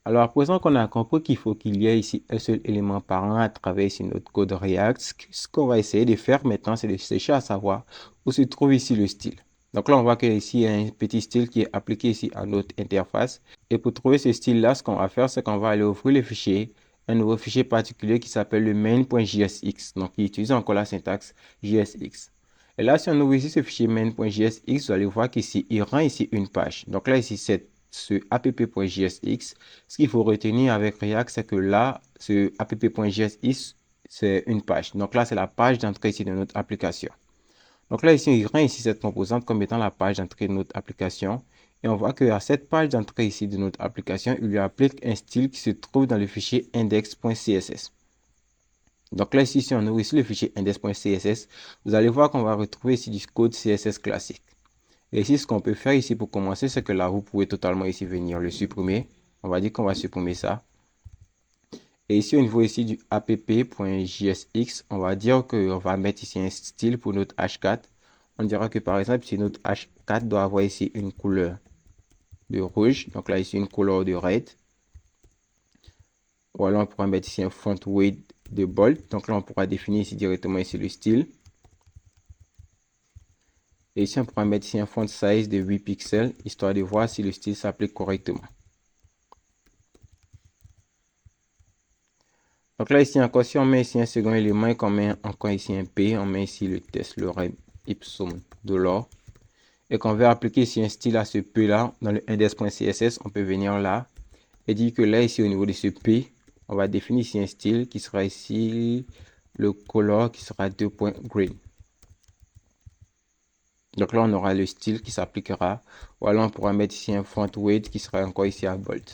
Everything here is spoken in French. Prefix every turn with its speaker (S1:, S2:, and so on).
S1: Alors, à présent qu'on a compris qu'il faut qu'il y ait ici un seul élément parent à travers ici notre code React, ce qu'on va essayer de faire maintenant, c'est de chercher à savoir où se trouve ici le style. Donc là, on voit qu'ici, il y a un petit style qui est appliqué ici à notre interface. Et pour trouver ce style-là, ce qu'on va faire, c'est qu'on va aller ouvrir le fichier, un nouveau fichier particulier qui s'appelle le main.jsx. Donc, il utilise encore la syntaxe JSX. Et là, si on ouvre ici ce fichier main.jsx, vous allez voir qu'ici, il rend ici une page. Donc là, ici, c'est ce app.jsx. Ce qu'il faut retenir avec React, c'est que là, ce app.jsx, c'est une page. Donc là, c'est la page d'entrée ici de notre application. Donc là, ici, il rend ici cette composante comme étant la page d'entrée de notre application. Et on voit qu'à cette page d'entrée ici de notre application, il lui applique un style qui se trouve dans le fichier index.css. Donc là, ici, si on ouvre ici le fichier index.css, vous allez voir qu'on va retrouver ici du code CSS classique. Et ici, ce qu'on peut faire ici pour commencer, c'est que là, vous pouvez totalement ici venir le supprimer. On va dire qu'on va supprimer ça. Et ici, au niveau ici du app.jsx, on va dire qu'on va mettre ici un style pour notre H4. On dira que par exemple, si notre H4 doit avoir ici une couleur de rouge, donc là, ici, une couleur de red. Ou alors, on pourra mettre ici un font weight de bold. Donc là, on pourra définir ici directement ici le style. Et ici, on pourra mettre ici un font size de 8 pixels, histoire de voir si le style s'applique correctement. Donc là, ici encore, si on met ici un second élément et qu'on met encore ici un P, on met ici le test, le rem ipsum dollar. Et qu'on veut appliquer ici un style à ce P là, dans le index.css, on peut venir là et dire que là, ici au niveau de ce P, on va définir ici un style qui sera ici le color qui sera 2.green. Donc là, on aura le style qui s'appliquera. Ou alors, on pourra mettre ici un font weight qui sera encore ici à bold.